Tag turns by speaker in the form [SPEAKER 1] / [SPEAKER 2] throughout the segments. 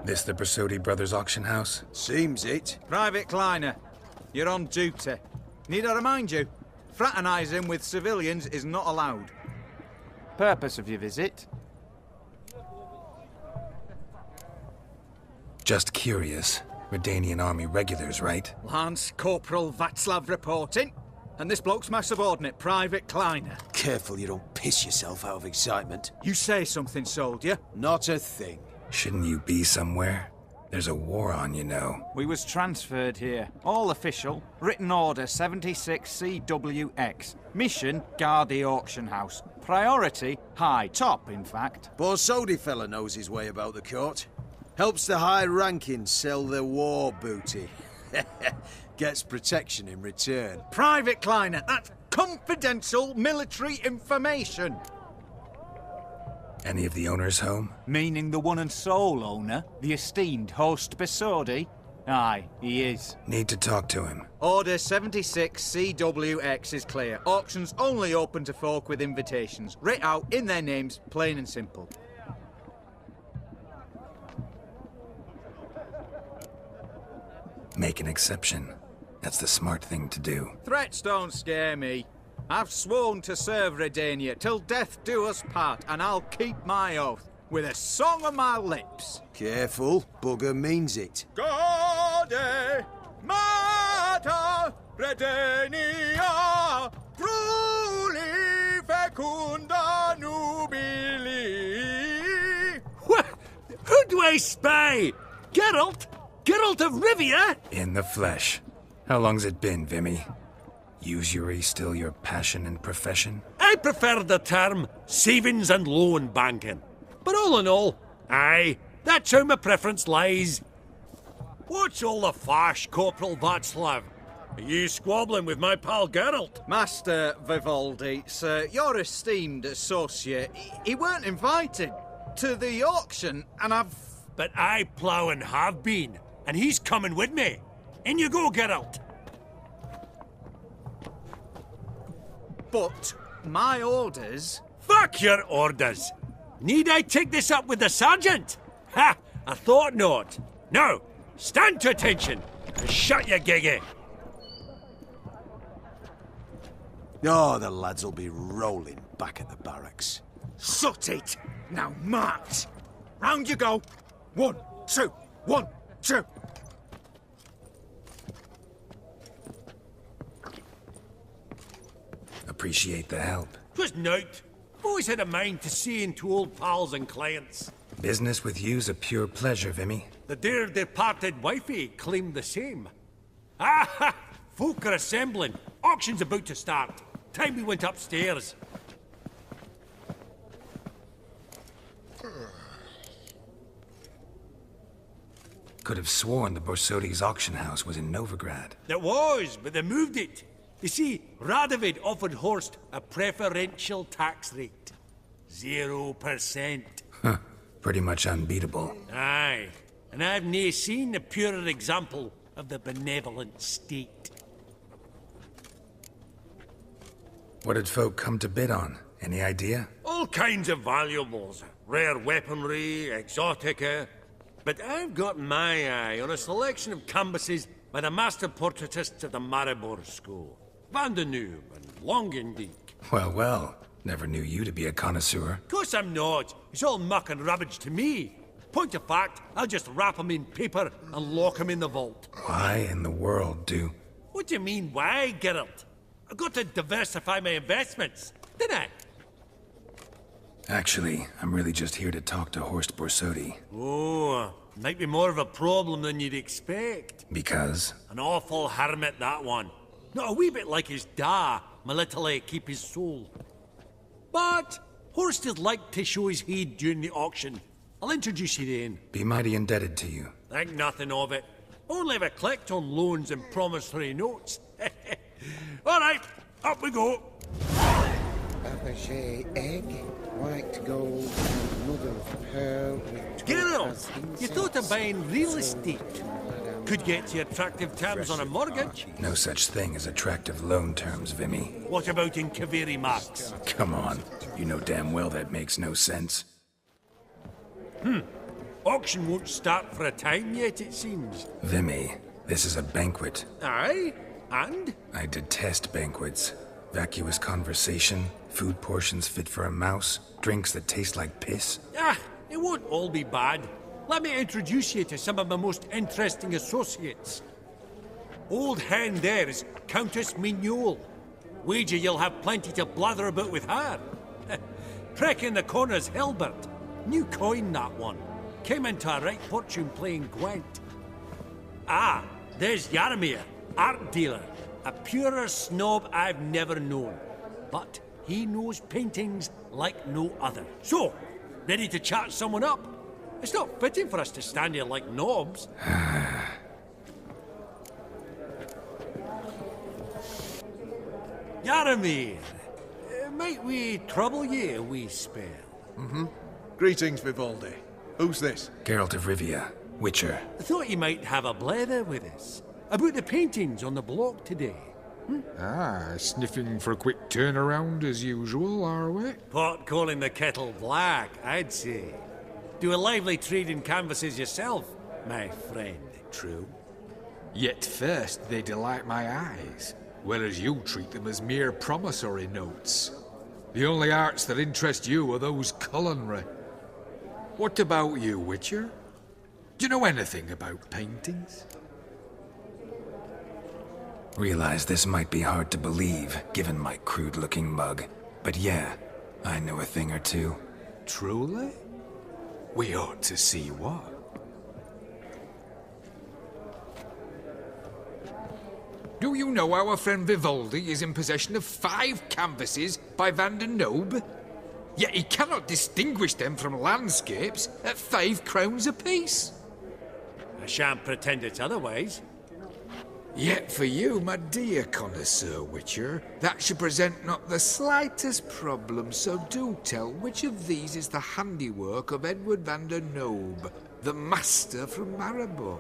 [SPEAKER 1] This the Bersodi Brothers auction house?
[SPEAKER 2] Seems it.
[SPEAKER 3] Private Kleiner, you're on duty. Need I remind you? Fraternising with civilians is not allowed. Purpose of your visit?
[SPEAKER 1] Just curious. Redanian army regulars, right?
[SPEAKER 3] Lance Corporal Václav reporting. And this bloke's my subordinate, Private Kleiner.
[SPEAKER 2] Careful you don't piss yourself out of excitement.
[SPEAKER 3] You say something, soldier?
[SPEAKER 2] Not a thing.
[SPEAKER 1] Shouldn't you be somewhere? There's a war on, you know.
[SPEAKER 3] We was transferred here. All official. Written order 76 CWX. Mission, guard the auction house. Priority, high. Top, in fact.
[SPEAKER 2] Borsodi fella knows his way about the court. Helps the high-rankings sell their war booty. Gets protection in return.
[SPEAKER 3] Private Kleiner, that's confidential military information.
[SPEAKER 1] Any of the owners home?
[SPEAKER 3] Meaning the one and sole owner, the esteemed host Bersodi? Aye, he is.
[SPEAKER 1] Need to talk to him.
[SPEAKER 3] Order 76 CWX is clear. Auctions only open to folk with invitations. Writ out in their names, plain and simple.
[SPEAKER 1] Make an exception. That's the smart thing to do.
[SPEAKER 3] Threats don't scare me. I've sworn to serve Redania till death do us part, and I'll keep my oath, with a song on my lips.
[SPEAKER 2] Careful, bugger means it.
[SPEAKER 3] Gaude Mater Redania Pruli Fecunda Nubili.
[SPEAKER 4] What? Who do I spy? Geralt? Geralt of Rivia?
[SPEAKER 1] In the flesh. How long's it been, Vimy? Usury still your passion and profession?
[SPEAKER 4] I prefer the term savings and loan banking. But all in all, aye, that's how my preference lies. What's all the fash, Corporal Václav? Are you squabbling with my pal Geralt?
[SPEAKER 3] Master Vivaldi, sir, your esteemed associate, he weren't invited to the auction, and I've...
[SPEAKER 4] But I plough and have been, and he's coming with me. In you go, Geralt.
[SPEAKER 3] But my orders...
[SPEAKER 4] Fuck your orders. Need I take this up with the sergeant? Ha! I thought not. Now, stand to attention and shut your giggy.
[SPEAKER 2] Oh, the lads will be rolling back at the barracks.
[SPEAKER 3] Sut it! Now march! Round you go! 1, 2, 1, 2!
[SPEAKER 1] Appreciate the help.
[SPEAKER 4] 'Twas nowt. Always had a mind to see into old pals and clients.
[SPEAKER 1] Business with you's a pure pleasure, Vimy.
[SPEAKER 4] The dear departed wifey claimed the same. Ah ha! Folk are assembling. Auction's about to start. Time we went upstairs.
[SPEAKER 1] Could have sworn the Borsodi's auction house was in Novigrad.
[SPEAKER 4] It was, but they moved it. You see, Radovid offered Horst a preferential tax rate. 0%.
[SPEAKER 1] Huh. Pretty much unbeatable.
[SPEAKER 4] Aye. And I've nae seen a purer example of the benevolent state.
[SPEAKER 1] What did folk come to bid on? Any idea?
[SPEAKER 4] All kinds of valuables. Rare weaponry, exotica. But I've got my eye on a selection of canvases by the master portraitists of the Maribor School. Van de Noob and Longendijk.
[SPEAKER 1] Well, well. Never knew you to be a connoisseur.
[SPEAKER 4] Course I'm not. It's all muck and rubbish to me. Point of fact, I'll just wrap 'em in paper and lock 'em in the vault.
[SPEAKER 1] Why in the world do...
[SPEAKER 4] What do you mean, why, Geralt? I've got to diversify my investments, didn't I?
[SPEAKER 1] Actually, I'm really just here to talk to Horst Borsodi.
[SPEAKER 4] Oh, might be more of a problem than you'd expect.
[SPEAKER 1] Because?
[SPEAKER 4] An awful hermit, that one. Not a wee bit like his da, my little keep his soul. But Horst is like to show his head during the auction. I'll introduce you then.
[SPEAKER 1] Be mighty indebted to you.
[SPEAKER 4] Think nothing of it. Only if I collect on loans and promissory notes. All right, up we go.
[SPEAKER 5] Fabergé egg, white gold, and mother of pearl with
[SPEAKER 4] Geralt, you thought of buying real estate. Could get you attractive terms on a mortgage.
[SPEAKER 1] No such thing as attractive loan terms, Vimy.
[SPEAKER 4] What about in Kaveri Max?
[SPEAKER 1] Come on. You know damn well that makes no sense.
[SPEAKER 4] Auction won't start for a time yet, it seems.
[SPEAKER 1] Vimy, this is a banquet.
[SPEAKER 4] Aye? And?
[SPEAKER 1] I detest banquets. Vacuous conversation, food portions fit for a mouse, drinks that taste like piss.
[SPEAKER 4] Ah, it won't all be bad. Let me introduce you to some of my most interesting associates. Old hen there is Countess Mignole. Wager you'll have plenty to blather about with her. Prek in the corner's Hilbert. New coin, that one. Came into a right fortune playing Gwent. Ah, there's Jaromir, art dealer. A purer snob I've never known. But he knows paintings like no other. So, ready to chat someone up? It's not fitting for us to stand here like knobs. Jaromir, might we trouble ye a wee spell?
[SPEAKER 2] Greetings, Vivaldi. Who's this?
[SPEAKER 1] Geralt of Rivia, Witcher.
[SPEAKER 4] I thought you might have a blather with us. About the paintings on the block today.
[SPEAKER 6] Ah, sniffing for a quick turnaround as usual, are we?
[SPEAKER 4] Pot calling the kettle black, I'd say. Do a lively trade in canvases yourself, my friend. True.
[SPEAKER 6] Yet first they delight my eyes, whereas you treat them as mere promissory notes. The only arts that interest you are those culinary. What about you, Witcher? Do you know anything about paintings?
[SPEAKER 1] Realize this might be hard to believe, given my crude-looking mug. But yeah, I know a thing or two.
[SPEAKER 6] Truly? We ought to see what. Do you know our friend Vivaldi is in possession of 5 canvases by Van der Nobe? Yet he cannot distinguish them from landscapes at 5 crowns apiece.
[SPEAKER 4] I shan't pretend it's otherwise.
[SPEAKER 6] Yet for you, my dear connoisseur Witcher, that should present not the slightest problem, so do tell which of these is the handiwork of Edward van der Nobe, the master from Maribor.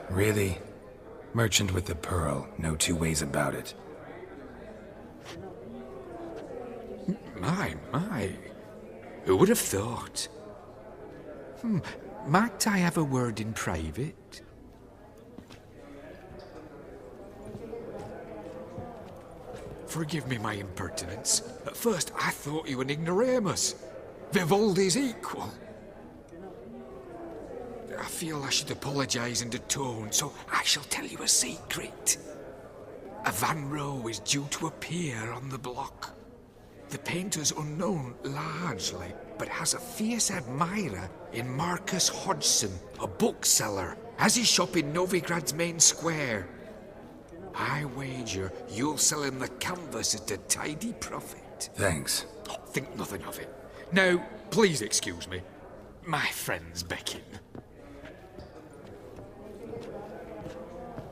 [SPEAKER 1] Really? Merchant with the pearl, no two ways about it.
[SPEAKER 6] My. Who would have thought? Might I have a word in private? Forgive me my impertinence. At first I thought you an ignoramus. Vivaldi's equal. I feel I should apologise and atone, so I shall tell you a secret. A Van Row is due to appear on the block. The painter's unknown, largely, but has a fierce admirer in Marcus Hodgson, a bookseller, has his shop in Novigrad's main square. I wager you'll sell him the canvas at a tidy profit.
[SPEAKER 1] Thanks.
[SPEAKER 6] Oh, think nothing of it. Now, please excuse me. My friend's beckon.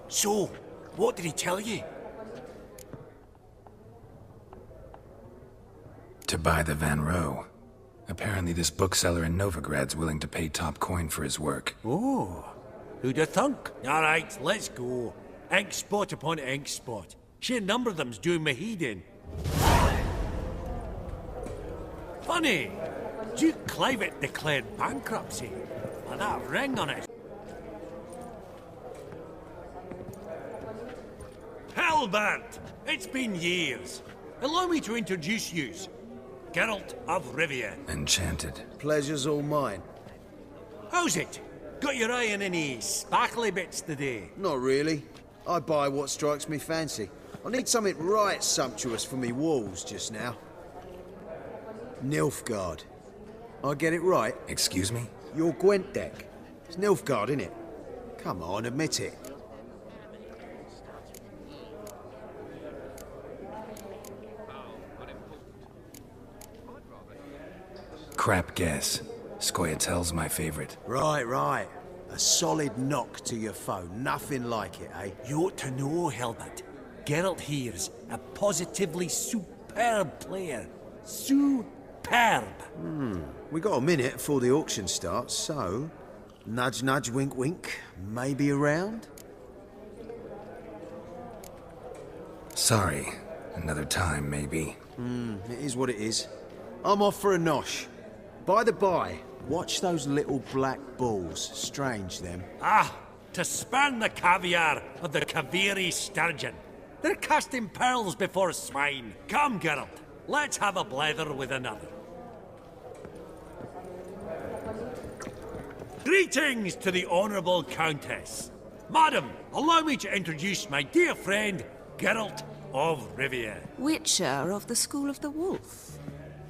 [SPEAKER 4] So, what did he tell you?
[SPEAKER 1] To buy the Van Row. Apparently this bookseller in Novigrad's willing to pay top coin for his work.
[SPEAKER 4] Oh, who'd have thunk? All right, let's go. Ink spot upon ink spot. Sheer number of them's doing me heed in. Funny, Duke Clivet declared bankruptcy. And that ring on it. Halbert! It's been years. Allow me to introduce yous. Geralt of Rivia.
[SPEAKER 1] Enchanted.
[SPEAKER 2] Pleasure's all mine.
[SPEAKER 4] How's it? Got your eye on any sparkly bits today?
[SPEAKER 2] Not really. I buy what strikes me fancy. I need something right sumptuous for me walls just now. Nilfgaard. I get it right?
[SPEAKER 1] Excuse me?
[SPEAKER 2] Your Gwent deck. It's Nilfgaard, innit? Come on, admit it.
[SPEAKER 1] Crap guess. Scoia'tael's my favorite.
[SPEAKER 2] Right. A solid knock to your foe. Nothing like it, eh?
[SPEAKER 4] You ought to know, Hilbert. Geralt here's a positively superb player. Superb!
[SPEAKER 2] We got a minute before the auction starts, so... Nudge, nudge, wink, wink. Maybe around?
[SPEAKER 1] Sorry. Another time, maybe.
[SPEAKER 2] It is what it is. I'm off for a nosh. By the by, watch those little black balls. Strange, them.
[SPEAKER 4] Ah, to spurn the caviar of the Kaviri sturgeon. They're casting pearls before swine. Come, Geralt, let's have a blether with another. Greetings to the Honourable Countess. Madam, allow me to introduce my dear friend, Geralt of Rivia.
[SPEAKER 7] Witcher of the School of the Wolf.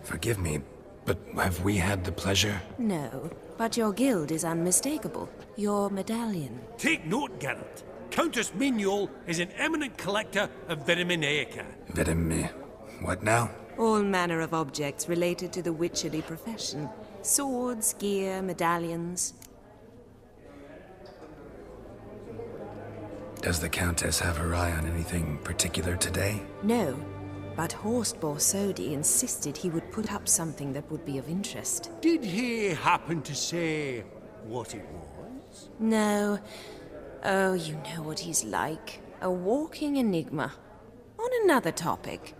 [SPEAKER 1] Forgive me, but have we had the pleasure?
[SPEAKER 7] No, but your guild is unmistakable. Your medallion.
[SPEAKER 4] Take note, Geralt. Countess Mignol is an eminent collector of Vitaminaica.
[SPEAKER 1] What now?
[SPEAKER 7] All manner of objects related to the witcherly profession. Swords, gear, medallions.
[SPEAKER 1] Does the Countess have her eye on anything particular today?
[SPEAKER 7] No, but Horst Borsodi insisted he would put up something that would be of interest.
[SPEAKER 4] Did he happen to say what it was?
[SPEAKER 7] No. Oh, you know what he's like. A walking enigma. On another topic.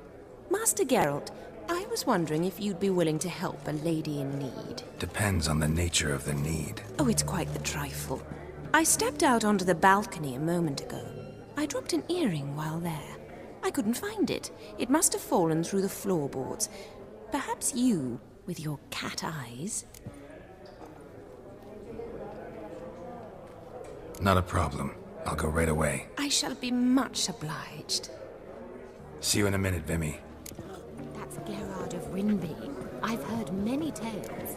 [SPEAKER 7] Master Geralt, I was wondering if you'd be willing to help a lady in need.
[SPEAKER 1] Depends on the nature of the need.
[SPEAKER 7] Oh, it's quite the trifle. I stepped out onto the balcony a moment ago. I dropped an earring while there. I couldn't find it. It must have fallen through the floorboards. Perhaps you, with your cat eyes...
[SPEAKER 1] Not a problem. I'll go right away.
[SPEAKER 7] I shall be much obliged.
[SPEAKER 1] See you in a minute, Vimy.
[SPEAKER 8] That's Geralt of Rivia. I've heard many tales.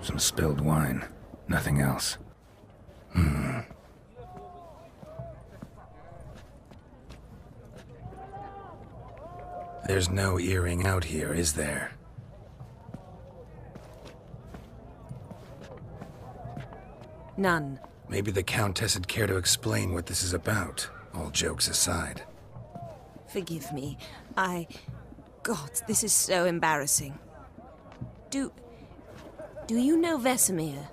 [SPEAKER 1] Some spilled wine. Nothing else. There's no earring out here, is there?
[SPEAKER 7] None.
[SPEAKER 1] Maybe the Countess would care to explain what this is about, all jokes aside.
[SPEAKER 7] Forgive me. God, this is so embarrassing. Do you know Vesemir?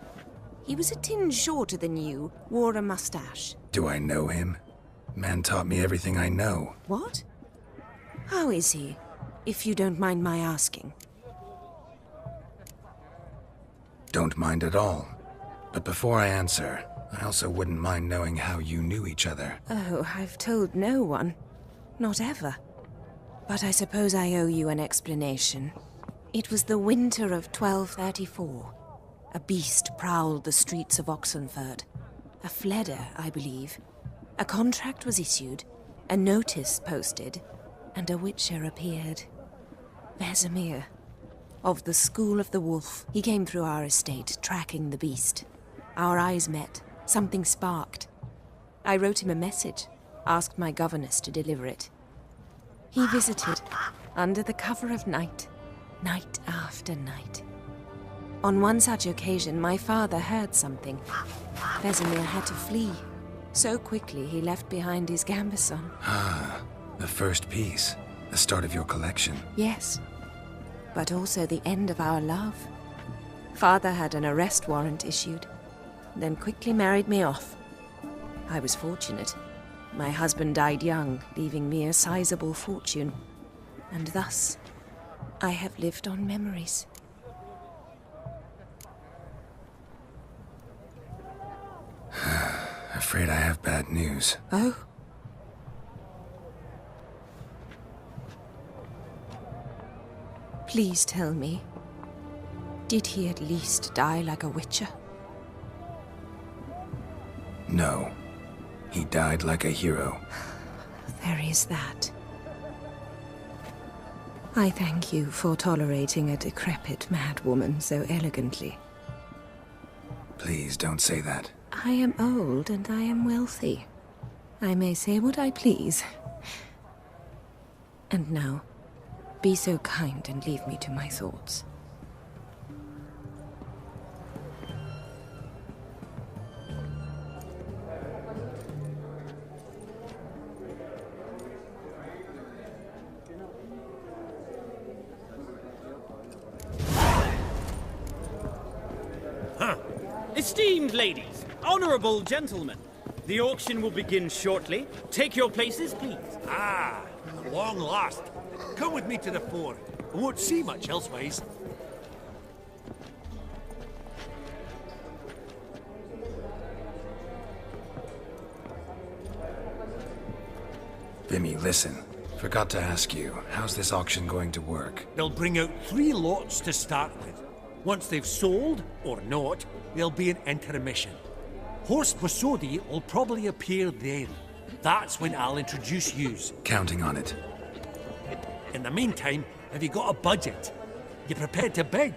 [SPEAKER 7] He was a tinge shorter than you, wore a mustache.
[SPEAKER 1] Do I know him? Man taught me everything I know.
[SPEAKER 7] What? How is he, if you don't mind my asking?
[SPEAKER 1] Don't mind at all. But before I answer, I also wouldn't mind knowing how you knew each other.
[SPEAKER 7] Oh, I've told no one. Not ever. But I suppose I owe you an explanation. It was the winter of 1234. A beast prowled the streets of Oxenford. A fledder, I believe. A contract was issued, a notice posted, and a witcher appeared. Vesemir, of the School of the Wolf. He came through our estate, tracking the beast. Our eyes met. Something sparked. I wrote him a message, asked my governess to deliver it. He visited, under the cover of night, night after night. On one such occasion, my father heard something. Vesemir had to flee. So quickly, he left behind his gambeson.
[SPEAKER 1] Ah, the first piece. The start of your collection.
[SPEAKER 7] Yes, but also the end of our love. Father had an arrest warrant issued, then quickly married me off. I was fortunate. My husband died young, leaving me a sizable fortune. And thus, I have lived on memories.
[SPEAKER 1] Afraid I have bad news.
[SPEAKER 7] Oh? Please tell me, did he at least die like a witcher?
[SPEAKER 1] No. He died like a hero.
[SPEAKER 7] There is that. I thank you for tolerating a decrepit madwoman so elegantly.
[SPEAKER 1] Please don't say that.
[SPEAKER 7] I am old and I am wealthy. I may say what I please. And now, be so kind and leave me to my thoughts.
[SPEAKER 9] Esteemed ladies, honourable gentlemen, the auction will begin shortly. Take your places, please.
[SPEAKER 4] Ah, at long last. Come with me to the fore. I won't see much elsewise.
[SPEAKER 1] Vimy, listen. Forgot to ask you, how's this auction going to work?
[SPEAKER 4] They'll bring out 3 lots to start with. Once they've sold, or not, there'll be an intermission. Horst Bosodi will probably appear then. That's when I'll introduce yous.
[SPEAKER 1] Counting on it.
[SPEAKER 4] In the meantime, have you got a budget? You prepared to bid?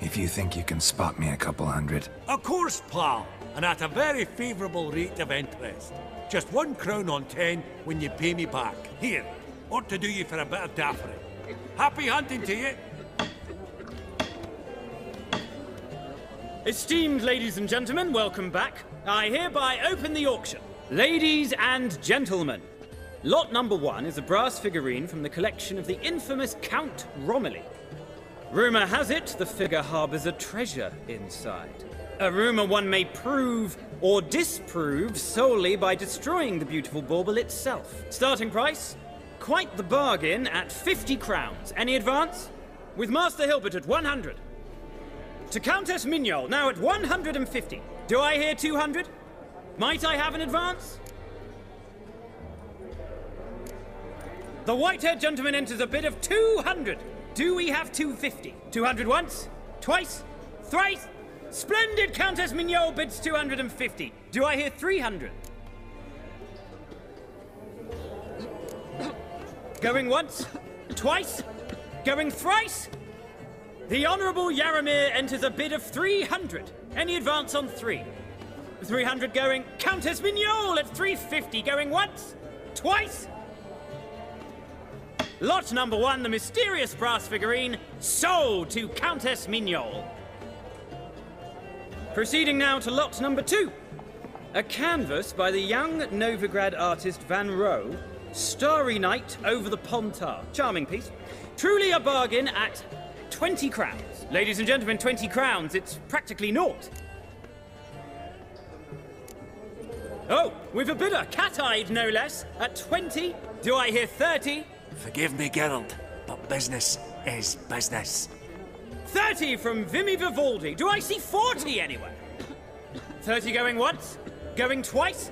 [SPEAKER 1] If you think you can spot me a couple hundred.
[SPEAKER 4] Of course, pal, and at a very favourable rate of interest. Just 1 crown on 10 when you pay me back. Here, ought to do you for a bit of daffery. Happy hunting to you.
[SPEAKER 9] Esteemed ladies and gentlemen, welcome back. I hereby open the auction. Ladies and gentlemen, lot number 1 is a brass figurine from the collection of the infamous Count Romilly. Rumour has it the figure harbours a treasure inside. A rumour one may prove or disprove solely by destroying the beautiful bauble itself. Starting price? Quite the bargain at 50 crowns. Any advance? With Master Hilbert at 100. To Countess Mignol, now at 150. Do I hear 200? Might I have an advance? The white-haired gentleman enters a bid of 200. Do we have 250? 200 once? Twice? Thrice? Splendid! Countess Mignol bids 250. Do I hear 300? Going once? Twice? Going thrice? The Honourable Yaramir enters a bid of 300. Any advance on 3? 300 going. Countess Mignol at 350. Going once? Twice? Lot number 1, the mysterious brass figurine, sold to Countess Mignol. Proceeding now to lot number 2. A canvas by the young Novigrad artist Van Rohe, Starry Night over the Pontar. Charming piece. Truly a bargain at 20 crowns. Ladies and gentlemen, 20 crowns, it's practically naught. Oh, we've a bidder, cat-eyed no less, at 20. Do I hear 30?
[SPEAKER 4] Forgive me, Geralt, but business is business.
[SPEAKER 9] 30 from Vimy Vivaldi. Do I see 40 anywhere? 30 going once? Going twice?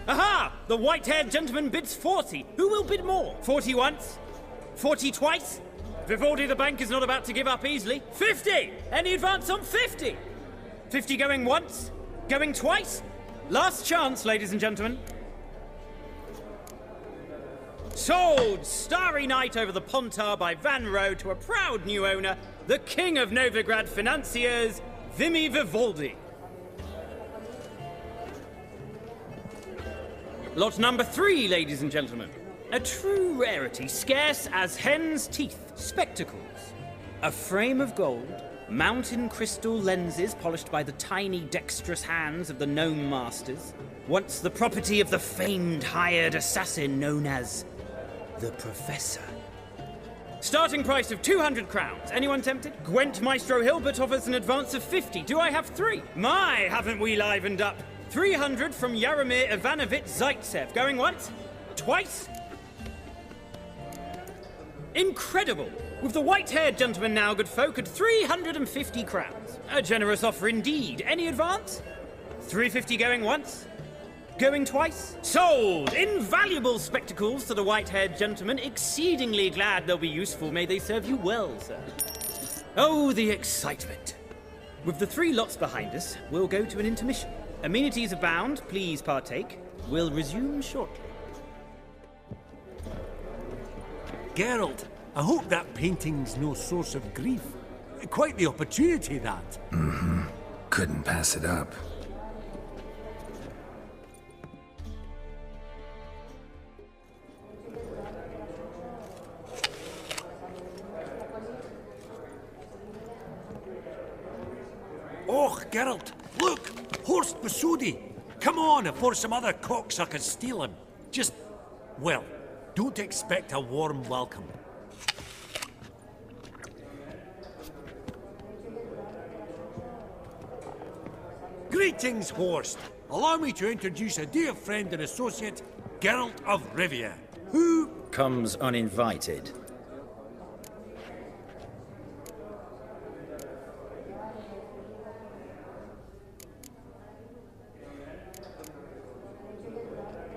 [SPEAKER 9] Aha! The white-haired gentleman bids 40. Who will bid more? 40 once? 40 twice? Vivaldi the bank is not about to give up easily. 50! Any advance on 50? 50 going once? Going twice? Last chance, ladies and gentlemen. Sold! Starry Night over the Pontar by Van Rohe to a proud new owner, the king of Novigrad financiers, Vimy Vivaldi. Lot number 3, ladies and gentlemen. A true rarity, scarce as hen's teeth. Spectacles. A frame of gold, mountain crystal lenses polished by the tiny dexterous hands of the gnome masters. Once the property of the famed hired assassin known as the Professor. Starting price of 200 crowns. Anyone tempted? Gwent Maestro Hilbert offers an advance of 50. Do I have 3? My, haven't we livened up? 300 from Yaramir Ivanovich Zaitsev. Going once? Twice? Incredible! With the white-haired gentleman now, good folk, at 350 crowns. A generous offer indeed. Any advance? 350 going once? Going twice? Sold! Invaluable spectacles to the white-haired gentleman. Exceedingly glad they'll be useful. May they serve you well, sir. Oh, the excitement. With the 3 lots behind us, we'll go to an intermission. Amenities abound. Please partake. We'll resume shortly.
[SPEAKER 4] Geralt, I hope that painting's no source of grief. Quite the opportunity, that.
[SPEAKER 1] Mm-hmm. Couldn't pass it up.
[SPEAKER 4] Oh, Geralt, look! Horst Bosodi! come on before some other cocksuckers steal him. Just, well, don't expect a warm welcome. Greetings, Horst. Allow me to introduce a dear friend and associate, Geralt of Rivia, who
[SPEAKER 9] comes uninvited.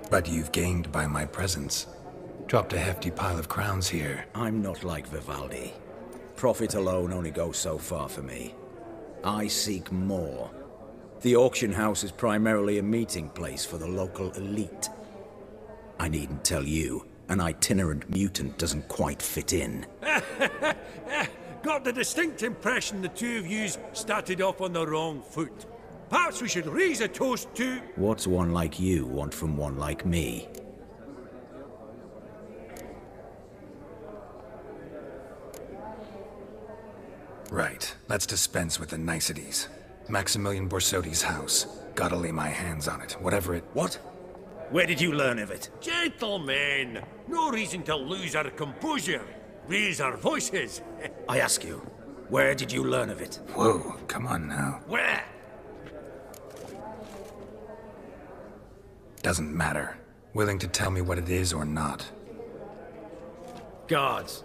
[SPEAKER 1] But you've gained by my presence. Dropped a hefty pile of crowns here.
[SPEAKER 10] I'm not like Vivaldi. Profit alone only goes so far for me. I seek more. The auction house is primarily a meeting place for the local elite. I needn't tell you, an itinerant mutant doesn't quite fit in.
[SPEAKER 4] got the distinct impression the two of yous started off on the wrong foot. Perhaps we should raise a toast to...
[SPEAKER 10] What's one like you want from one like me?
[SPEAKER 1] Right. Let's dispense with the niceties. Maximilian Borsodi's house. Gotta lay my hands on it, whatever it...
[SPEAKER 10] What? Where did you learn of it?
[SPEAKER 4] Gentlemen, no reason to lose our composure. Raise our voices.
[SPEAKER 10] I ask you, where did you learn of it?
[SPEAKER 1] Whoa, come on now.
[SPEAKER 4] Where?
[SPEAKER 1] Doesn't matter. Willing to tell me what it is or not.
[SPEAKER 3] Guards,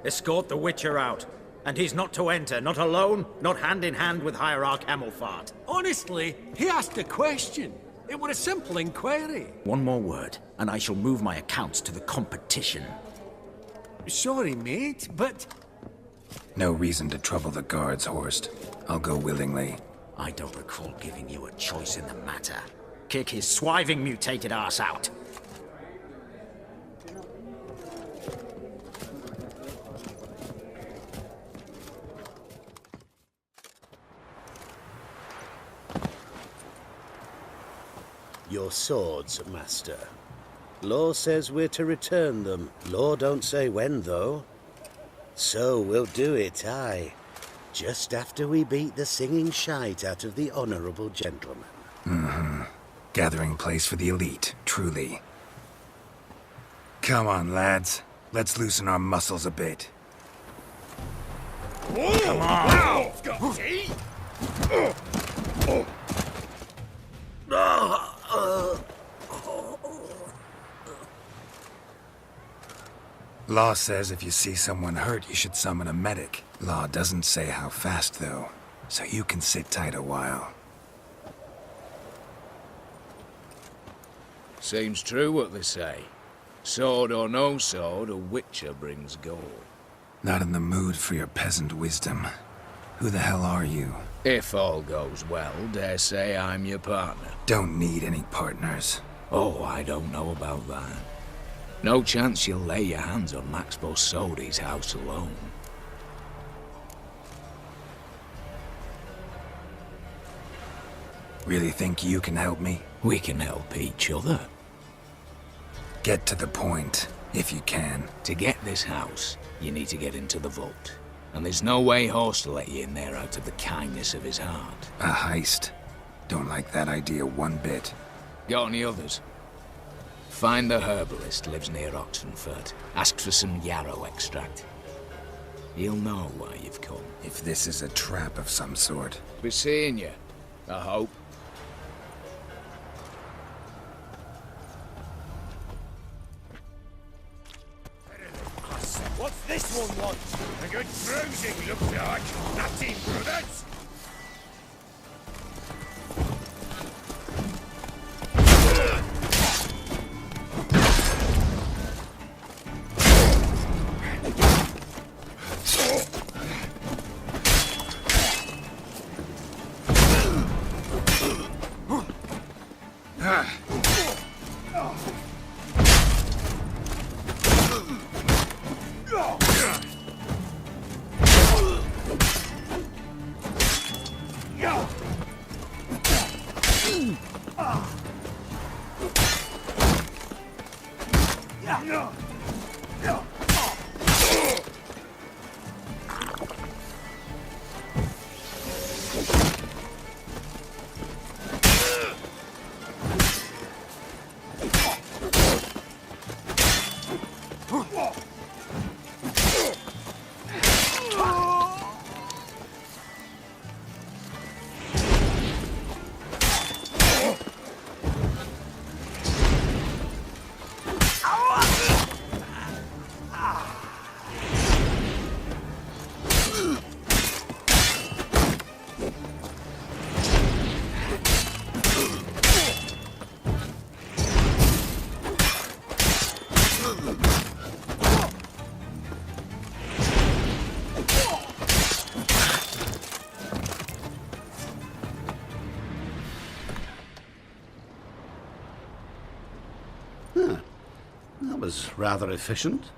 [SPEAKER 3] escort the Witcher out. And he's not to enter, not alone, not hand in hand with Hierarch Amelfart.
[SPEAKER 4] Honestly, he asked a question. It was a simple inquiry.
[SPEAKER 10] One more word, and I shall move my accounts to the competition.
[SPEAKER 4] Sorry, mate, but...
[SPEAKER 1] No reason to trouble the guards, Horst. I'll go willingly.
[SPEAKER 10] I don't recall giving you a choice in the matter.
[SPEAKER 3] Kick his swiving mutated ass out.
[SPEAKER 5] Your swords, master. Law says we're to return them. Law don't say when, though. So we'll do it, aye. Just after we beat the singing shite out of the honourable gentleman.
[SPEAKER 1] Mm-hmm. Gathering place for the elite, truly. Come on, lads. Let's loosen our muscles a bit.
[SPEAKER 4] Whoa! Come on! Wow! See?
[SPEAKER 1] Law says if you see someone hurt, you should summon a medic. Law doesn't say how fast, though, so you can sit tight a while.
[SPEAKER 11] Seems true what they say. Sword or no sword, a witcher brings gold.
[SPEAKER 1] Not in the mood for your peasant wisdom. Who the hell are you?
[SPEAKER 11] If all goes well, dare say I'm your partner.
[SPEAKER 1] Don't need any partners.
[SPEAKER 11] Oh, I don't know about that. No chance you'll lay your hands on Max Borsodi's house alone.
[SPEAKER 1] Really think you can help me?
[SPEAKER 11] We can help each other.
[SPEAKER 1] Get to the point, if you can.
[SPEAKER 11] To get this house, you need to get into the vault. And there's no way Horst will let you in there out of the kindness of his heart.
[SPEAKER 1] A heist. Don't like that idea one bit.
[SPEAKER 11] Got any others? Find the herbalist, lives near Oxenfurt. Ask for some yarrow extract. He'll know why you've come.
[SPEAKER 1] If this is a trap of some sort.
[SPEAKER 11] Be seeing you, I hope.
[SPEAKER 4] What's this one want? A good bruising, looks like. Nothing, brothers.
[SPEAKER 12] That was rather efficient.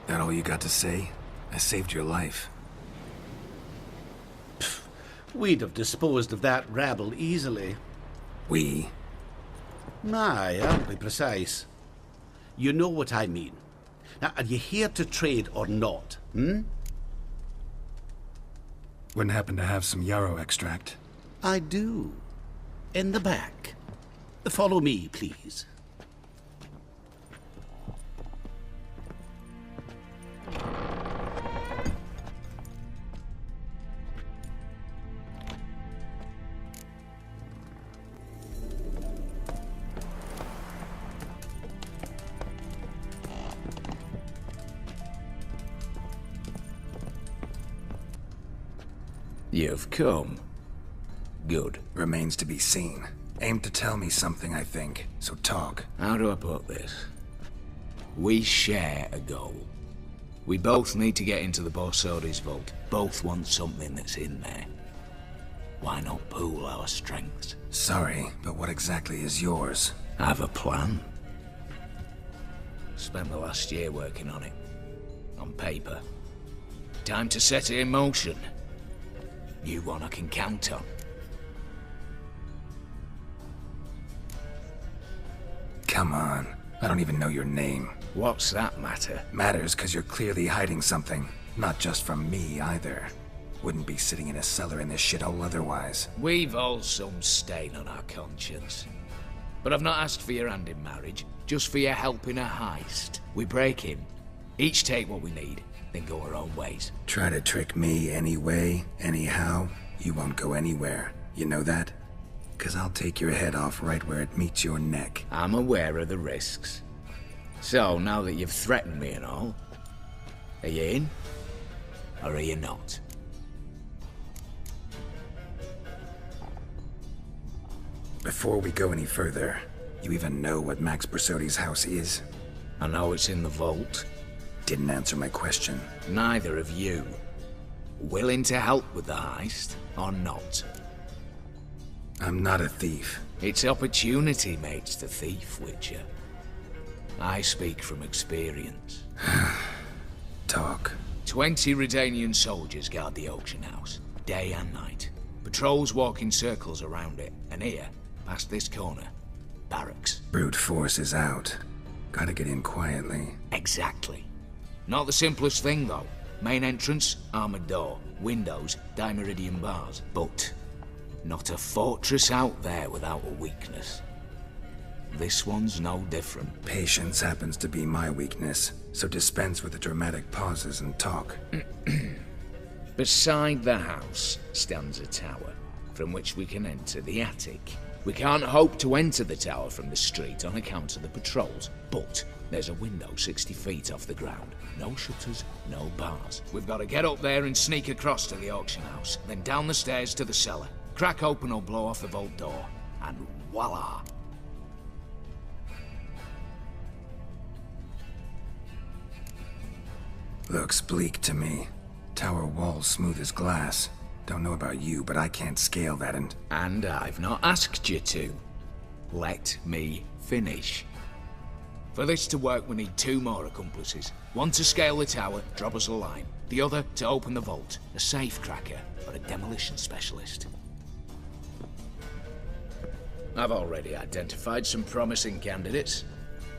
[SPEAKER 1] That all you got to say? I saved your life.
[SPEAKER 12] We'd have disposed of that rabble easily.
[SPEAKER 1] We?
[SPEAKER 12] Aye, I'll be precise. You know what I mean. Now, are you here to trade or not,
[SPEAKER 1] Wouldn't happen to have some yarrow extract.
[SPEAKER 12] I do. In the back. Follow me, please.
[SPEAKER 11] You've come. Good.
[SPEAKER 1] Remains to be seen. Aim to tell me something, I think. So talk.
[SPEAKER 11] How do I put this? We share a goal. We both need to get into the Borsodi's vault. Both want something that's in there. Why not pool our strengths?
[SPEAKER 1] Sorry, but what exactly is yours?
[SPEAKER 11] I have a plan. Spent the last year working on it. On paper. Time to set it in motion. You one I can count on.
[SPEAKER 1] Come on. I don't even know your name.
[SPEAKER 11] What's that matter?
[SPEAKER 1] Matters because you're clearly hiding something. Not just from me, either. Wouldn't be sitting in a cellar in this shithole otherwise.
[SPEAKER 11] We've all some stain on our conscience. But I've not asked for your hand in marriage, just for your help in a heist. We break in, each take what we need, then go our own ways.
[SPEAKER 1] Try to trick me anyway, anyhow, you won't go anywhere. You know that? 'Cause I'll take your head off right where it meets your neck.
[SPEAKER 11] I'm aware of the risks. So, now that you've threatened me and all, are you in? Or are you not?
[SPEAKER 1] Before we go any further, you even know what Max Borsodi's house is?
[SPEAKER 11] I know it's in the vault.
[SPEAKER 1] Didn't answer my question.
[SPEAKER 11] Neither of you. Willing to help with the heist, or not?
[SPEAKER 1] I'm not a thief.
[SPEAKER 11] It's opportunity makes the thief, Witcher. I speak from experience.
[SPEAKER 1] Talk.
[SPEAKER 11] 20 Redanian soldiers guard the auction house, day and night. Patrols walk in circles around it, and here, past this corner, barracks.
[SPEAKER 1] Brute force is out. Gotta get in quietly.
[SPEAKER 11] Exactly. Not the simplest thing, though. Main entrance, armored door. Windows, dimeridian bars. But not a fortress out there without a weakness. This one's no different.
[SPEAKER 1] Patience happens to be my weakness, so dispense with the dramatic pauses and talk.
[SPEAKER 11] Beside the house stands a tower, from which we can enter the attic. We can't hope to enter the tower from the street on account of the patrols, but there's a window 60 feet off the ground. No shutters, no bars. We've got to get up there and sneak across to the auction house, then down the stairs to the cellar. Crack open or blow off the vault door, and voila!
[SPEAKER 1] Looks bleak to me. Tower walls smooth as glass. Don't know about you, but I can't scale that and...
[SPEAKER 11] And I've not asked you to. Let me finish. For this to work, we need 2 more accomplices. One to scale the tower, drop us a line. The other to open the vault, a safe cracker or a demolition specialist. I've already identified some promising candidates.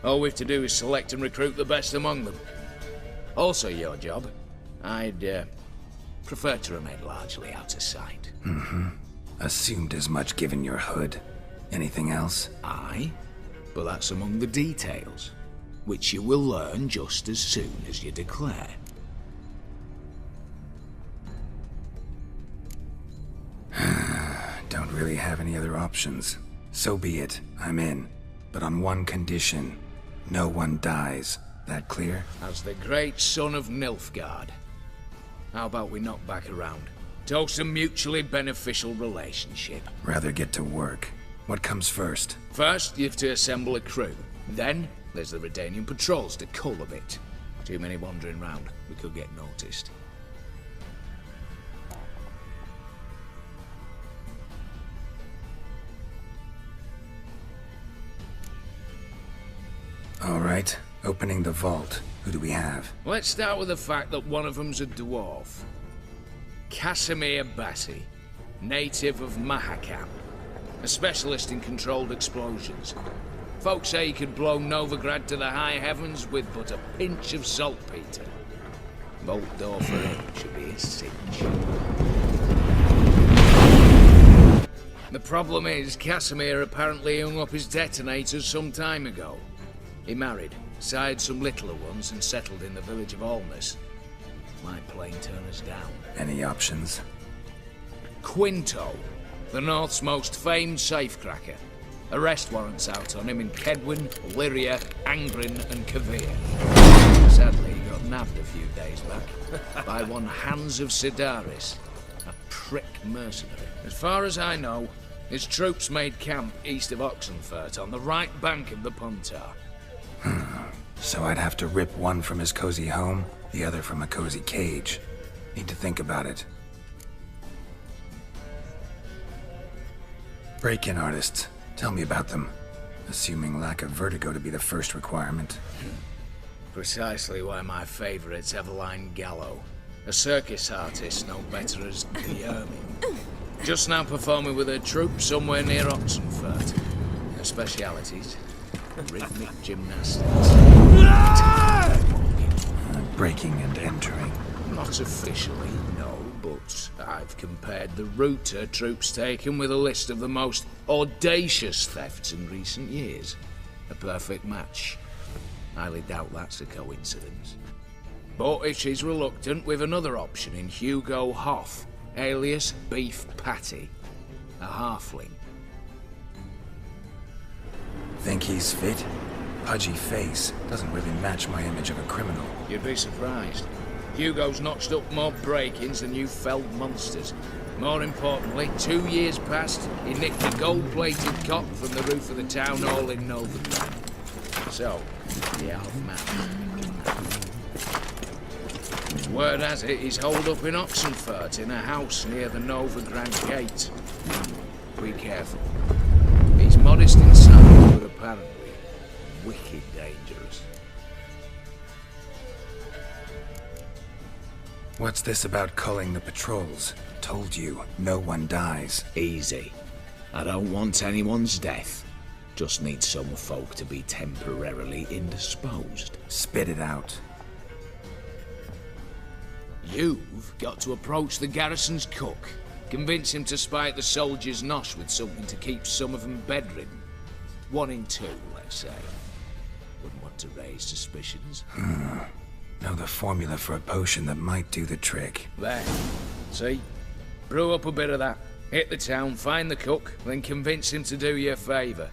[SPEAKER 11] All we've to do is select and recruit the best among them. Also your job. I'd prefer to remain largely out of sight.
[SPEAKER 1] Assumed as much given your hood. Anything else?
[SPEAKER 11] Aye, but that's among the details. which you will learn just as soon as you declare.
[SPEAKER 1] Don't really have any other options. So be it, I'm in. But on one condition. No one dies. That clear?
[SPEAKER 11] As the great son of Nilfgaard. How about we knock back around? Toast a mutually beneficial relationship.
[SPEAKER 1] Rather get to work. What comes first?
[SPEAKER 11] First, you have to assemble a crew. Then, there's the Redanian patrols to cull a bit. Too many wandering round. We could get noticed.
[SPEAKER 1] All right. Opening the vault. Who do we have?
[SPEAKER 11] Let's start with the fact that one of them's a dwarf. Casimir Bassi, native of Mahakam. A specialist in controlled explosions. Folks say he could blow Novigrad to the high heavens with but a pinch of saltpeter. Vault door for him should be a cinch. The problem is, Casimir apparently hung up his detonators some time ago. He married, sired some littler ones, and settled in the village of Alness. Might plain turn us down.
[SPEAKER 1] Any options?
[SPEAKER 11] Quinto, the North's most famed safecracker. Arrest warrants out on him in Kedwin, Lyria, Angrin, and Kavir. Sadly, he got nabbed a few days back by one Hans of Sidaris, a prick mercenary. As far as I know, his troops made camp east of Oxenfurt on the right bank of the Puntar.
[SPEAKER 1] So I'd have to rip one from his cozy home, the other from a cozy cage. Need to think about it. Break-in artists. Tell me about them. Assuming lack of vertigo to be the first requirement.
[SPEAKER 11] Precisely why my favourite's Eveline Gallo. A circus artist no better as Guillermin. Just now performing with her troupe somewhere near Oxenfurt. Her specialities? Rhythmic gymnastics.
[SPEAKER 1] Breaking and entering.
[SPEAKER 11] Not officially, no, but I've compared the route her troops taken with a list of the most audacious thefts in recent years. A perfect match. Highly doubt that's a coincidence. But if she's reluctant, we've another option in Hugo Hoff, alias Beef Patty. A halfling.
[SPEAKER 1] Think he's fit? Pudgy face. Doesn't really match my image of a criminal.
[SPEAKER 11] You'd be surprised. Hugo's notched up more break-ins than you felled monsters. More importantly, 2 years past, he nicked a gold-plated cop from the roof of the town hall in Novigrad. So, the half-man. Word has it, he's holed up in Oxenfurt in a house near the Novigrad gate. Be careful. He's modest inside, but apparently wicked dangerous.
[SPEAKER 1] What's this about culling the patrols? Told you, no one dies.
[SPEAKER 11] Easy. I don't want anyone's death. Just need some folk to be temporarily indisposed.
[SPEAKER 1] Spit it out.
[SPEAKER 11] You've got to approach the garrison's cook. Convince him to spike the soldiers' nosh with something to keep some of them bedridden. 1 in 2, let's say. Wouldn't want to raise suspicions.
[SPEAKER 1] Know the formula for a potion that might do the trick.
[SPEAKER 11] There. See? Brew up a bit of that. Hit the town, find the cook, then convince him to do you a favour.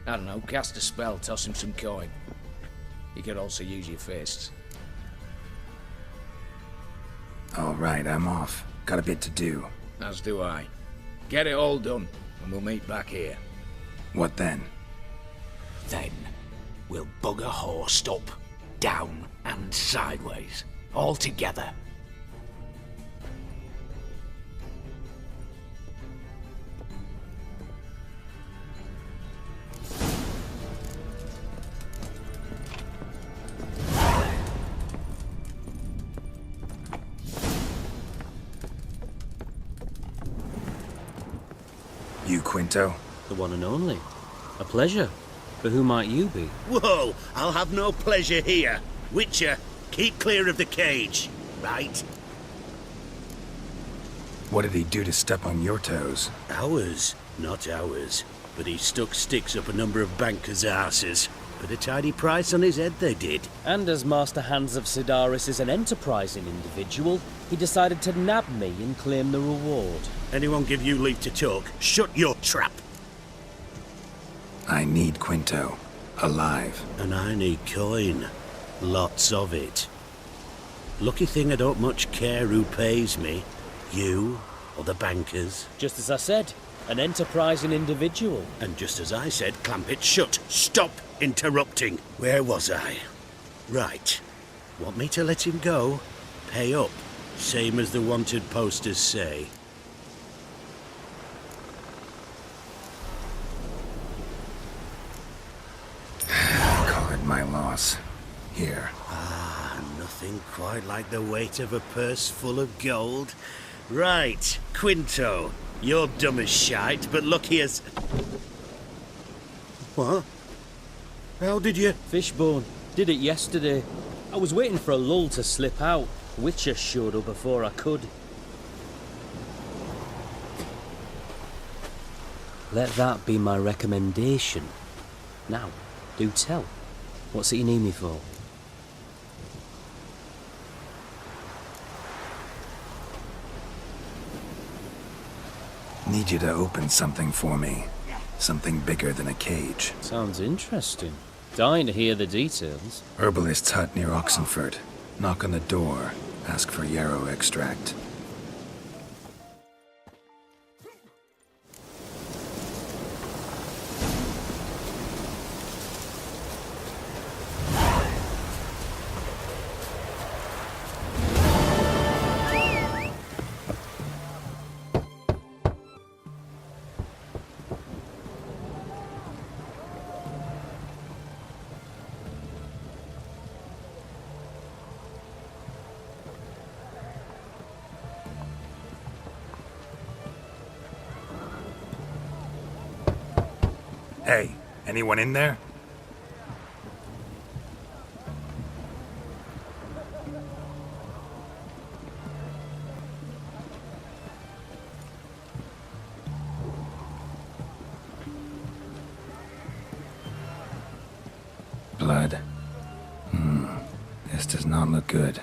[SPEAKER 11] I don't know, cast a spell, toss him some coin. You could also use your fists.
[SPEAKER 1] All right, I'm off. Got a bit to do.
[SPEAKER 11] As do I. Get it all done, and we'll meet back here.
[SPEAKER 1] What then?
[SPEAKER 11] Then, we'll bugger horsed up, down, and sideways. All together.
[SPEAKER 1] You, Quinto?
[SPEAKER 13] The one and only. A pleasure. But who might you be?
[SPEAKER 5] Whoa! I'll have no pleasure here. Witcher, keep clear of the cage, right?
[SPEAKER 1] What did he do to step on your toes?
[SPEAKER 5] Ours, not ours. But he stuck sticks up a number of bankers' asses. Put a tidy price on his head, they did.
[SPEAKER 13] And as Master Hans of Sidaris is an enterprising individual, he decided to nab me and claim the reward.
[SPEAKER 12] Anyone give you leave to talk? Shut your trap!
[SPEAKER 1] I need Quinto. Alive.
[SPEAKER 5] And I need coin. Lots of it. Lucky thing I don't much care who pays me. You or the bankers.
[SPEAKER 13] Just as I said, an enterprising individual.
[SPEAKER 5] And just as I said, clamp it shut. Stop interrupting. Where was I? Right. Want me to let him go? Pay up. Same as the wanted posters say.
[SPEAKER 1] Card my loss. Here.
[SPEAKER 5] Nothing quite like the weight of a purse full of gold. Right, Quinto. You're dumb as shite, but lucky as...
[SPEAKER 12] What? How did you...
[SPEAKER 13] Fishbone. Did it yesterday. I was waiting for a lull to slip out. Witcher showed up before I could. Let that be my recommendation. Now, do tell. What's it you need me for?
[SPEAKER 1] Need you to open something for me. Something bigger than a cage.
[SPEAKER 13] Sounds interesting. Dying to hear the details.
[SPEAKER 1] Herbalist's hut near Oxenford. Knock on the door. Ask for yarrow extract. Hey, anyone in there? Blood. This does not look good.